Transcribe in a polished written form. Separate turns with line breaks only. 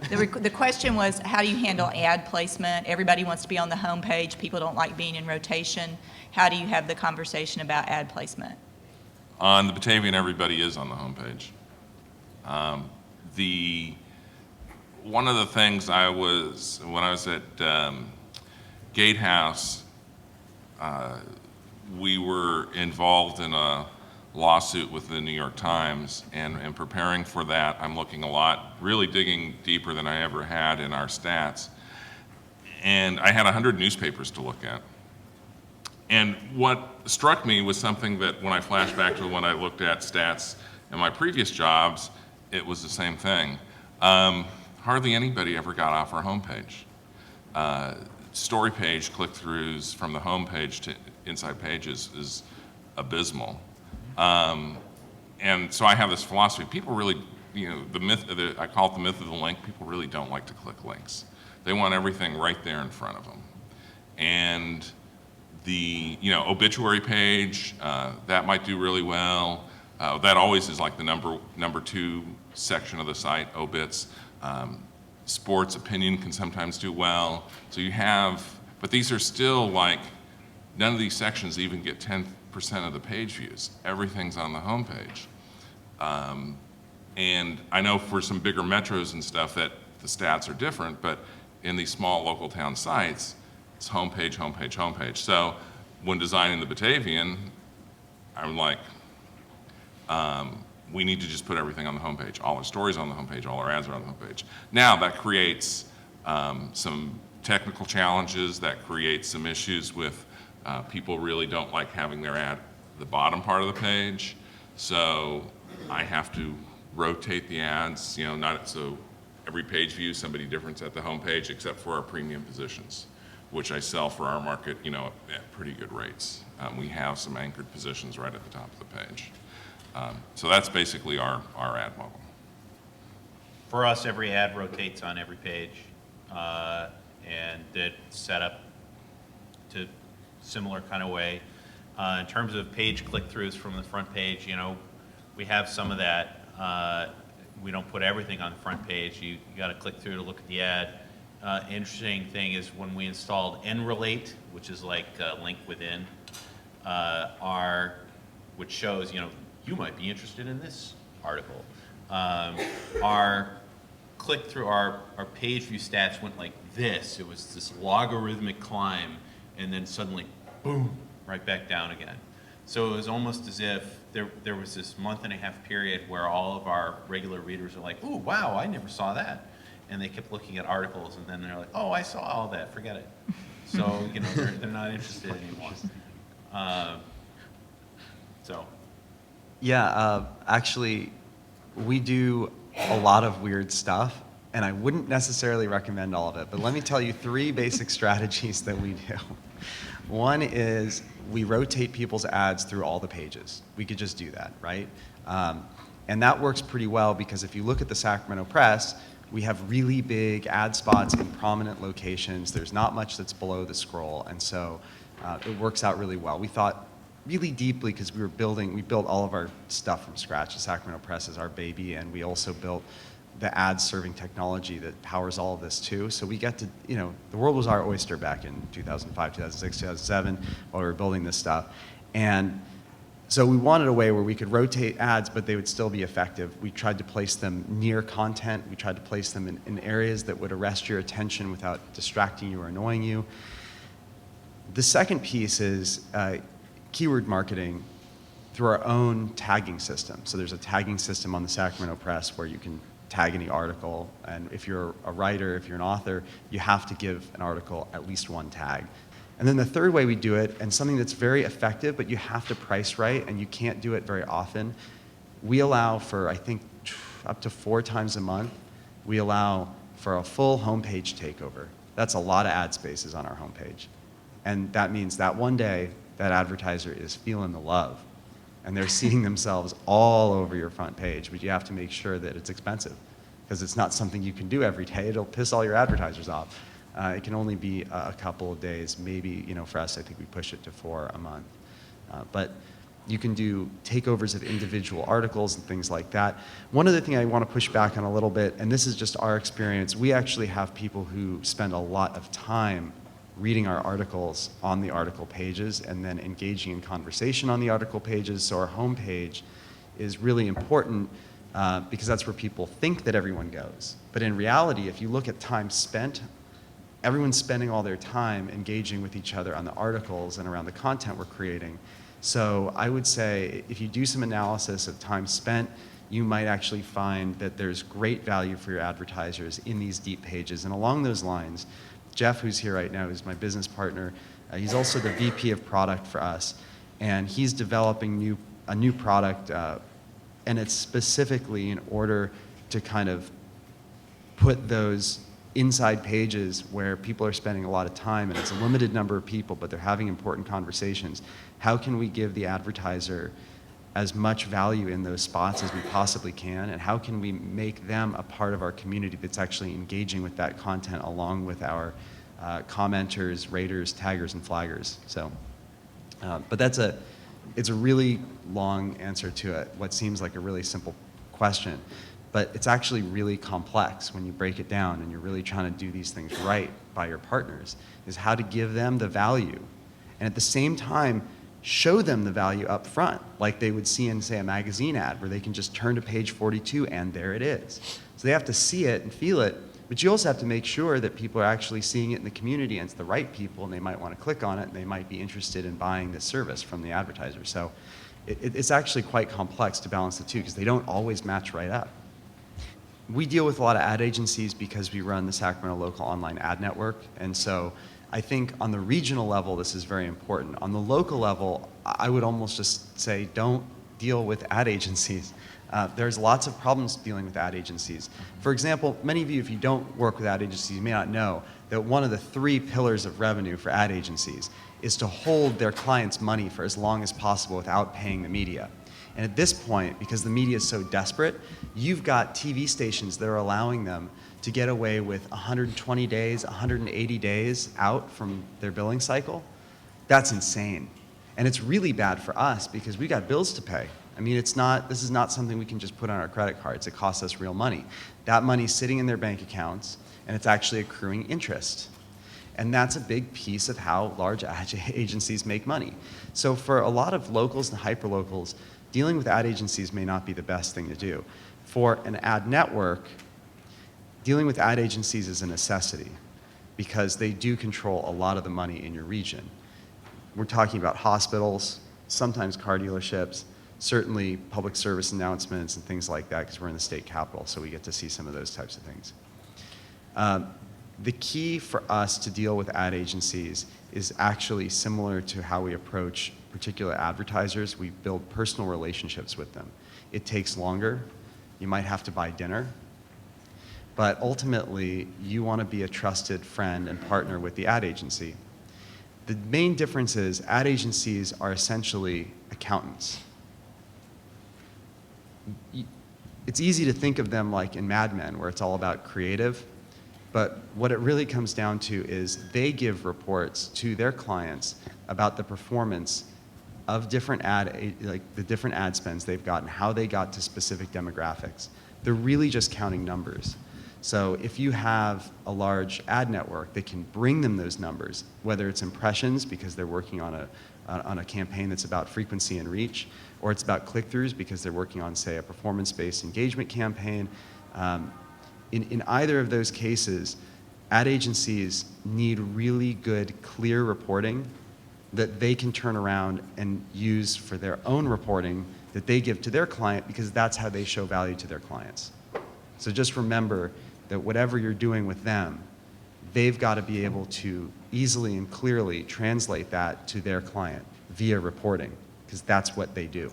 The question was, how do you handle ad placement? Everybody wants to be on the homepage. People don't like being in rotation. How do you have the conversation about ad placement?
On the Batavian, everybody is on the homepage. One of the things when I was at Gatehouse, we were involved in a lawsuit with the New York Times, and preparing for that, I'm looking really digging deeper than I ever had in our stats. And I had 100 newspapers to look at. And what struck me was something that when I flashed back to when I looked at stats in my previous jobs, it was the same thing. Hardly anybody ever got off our homepage. Story page click-throughs from the homepage to inside pages is abysmal. And so I have this philosophy. People really, I call it the myth of the link. People really don't like to click links. They want everything right there in front of them. And the obituary page, that might do really well. That always is like the number 2 section of the site, obits. Sports opinion can sometimes do well. So but these are still none of these sections even get 10% of the page views. Everything's on the homepage. And I know for some bigger metros and stuff that the stats are different, but in these small local town sites, it's homepage, homepage, homepage. So when designing the Batavian, I'm like, we need to just put everything on the homepage. All our stories on the homepage, all our ads are on the homepage. Now that creates some technical challenges, that creates some issues with people really don't like having their ad at the bottom part of the page. So I have to rotate the ads, not so every page view somebody different at the homepage except for our premium positions, which I sell for our market, at pretty good rates. We have some anchored positions right at the top of the page. So that's basically our ad model.
For us, every ad rotates on every page, and it's set up to similar kind of way. In terms of page click-throughs from the front page, we have some of that. We don't put everything on the front page. You got to click through to look at the ad. Interesting thing is when we installed nRelate, which is like a link within, which shows, you might be interested in this article. Our click-through, our page view stats went like this. It was this logarithmic climb, and then suddenly, boom, right back down again. So it was almost as if there was this month-and-a-half period where all of our regular readers are like, ooh, wow, I never saw that. And they kept looking at articles, and then they're like, oh, I saw all that, forget it. So, they're not interested anymore.
Yeah, actually, we do a lot of weird stuff, and I wouldn't necessarily recommend all of it, but let me tell you 3 basic strategies that we do. One is we rotate people's ads through all the pages. We could just do that, right? And that works pretty well because if you look at the Sacramento Press, we have really big ad spots in prominent locations. There's not much that's below the scroll, and so it works out really well. We thought really deeply because we built all of our stuff from scratch. The Sacramento Press is our baby, and we also built the ad serving technology that powers all of this too. So we get to, the world was our oyster back in 2005, 2006, 2007 while we were building this stuff. And so we wanted a way where we could rotate ads, but they would still be effective. We tried to place them near content. We tried to place them in areas that would arrest your attention without distracting you or annoying you. The second piece is keyword marketing through our own tagging system. So there's a tagging system on the Sacramento Press where you can tag any article, and if you're a writer, if you're an author, you have to give an article at least 1 tag. And then the third way we do it, and something that's very effective, but you have to price right, and you can't do it very often, we allow for, I think, up to 4 times a month, we allow for a full homepage takeover. That's a lot of ad spaces on our homepage. And that means that one day, that advertiser is feeling the love, and they're seeing themselves all over your front page, but you have to make sure that it's expensive, because it's not something you can do every day. It'll piss all your advertisers off. It can only be a couple of days, maybe, for us, I think we push it to 4 a month. But You can do takeovers of individual articles and things like that. One other thing I want to push back on a little bit, and this is just our experience, we actually have people who spend a lot of time reading our articles on the article pages and then engaging in conversation on the article pages. So our homepage is really important because that's where people think that everyone goes. But in reality, if you look at time spent, everyone's spending all their time engaging with each other on the articles and around the content we're creating. So I would say if you do some analysis of time spent, you might actually find that there's great value for your advertisers in these deep pages. And along those lines, Jeff, who's here right now, who's my business partner, he's also the VP of product for us. And he's developing a new product, and it's specifically in order to kind of put those inside pages where people are spending a lot of time, and it's a limited number of people, but they're having important conversations. How can we give the advertiser as much value in those spots as we possibly can, and how can we make them a part of our community that's actually engaging with that content along with our commenters, raters, taggers, and flaggers. So, but it's a really long answer to what seems like a really simple question. But it's actually really complex when you break it down and you're really trying to do these things right by your partners, is how to give them the value and at the same time show them the value up front, like they would see in, say, a magazine ad where they can just turn to page 42 and there it is. So they have to see it and feel it, but you also have to make sure that people are actually seeing it in the community and it's the right people and they might want to click on it and they might be interested in buying this service from the advertiser. So it's actually quite complex to balance the two because they don't always match right up. We deal with a lot of ad agencies because we run the Sacramento local online ad network, and so I think on the regional level this is very important. On the local level, I would almost just say don't deal with ad agencies. There's lots of problems dealing with ad agencies. For example, many of you, if you don't work with ad agencies, you may not know that one of the 3 pillars of revenue for ad agencies is to hold their clients' money for as long as possible without paying the media. And at this point, because the media is so desperate, you've got TV stations that are allowing them to get away with 120 days, 180 days out from their billing cycle. That's insane. And it's really bad for us because we got bills to pay. I mean, this is not something we can just put on our credit cards. It costs us real money. That money's sitting in their bank accounts, and it's actually accruing interest. And that's a big piece of how large ad agencies make money. So for a lot of locals and hyperlocals, dealing with ad agencies may not be the best thing to do. For an ad network, dealing with ad agencies is a necessity because they do control a lot of the money in your region. We're talking about hospitals, sometimes car dealerships, certainly public service announcements and things like that because we're in the state capital, so we get to see some of those types of things. The key for us to deal with ad agencies is actually similar to how we approach particular advertisers. We build personal relationships with them. It takes longer. You might have to buy dinner. But ultimately, you want to be a trusted friend and partner with the ad agency. The main difference is ad agencies are essentially accountants. It's easy to think of them like in Mad Men, where it's all about creative. But what it really comes down to is they give reports to their clients about the performance of different the different ad spends they've gotten, how they got to specific demographics. They're really just counting numbers. So if you have a large ad network that can bring them those numbers, whether it's impressions because they're working on a campaign that's about frequency and reach, or it's about click-throughs because they're working on, say, a performance-based engagement campaign, in either of those cases, ad agencies need really good, clear reporting that they can turn around and use for their own reporting that they give to their client because that's how they show value to their clients. So just remember that whatever you're doing with them, they've got to be able to easily and clearly translate that to their client via reporting because that's what they do.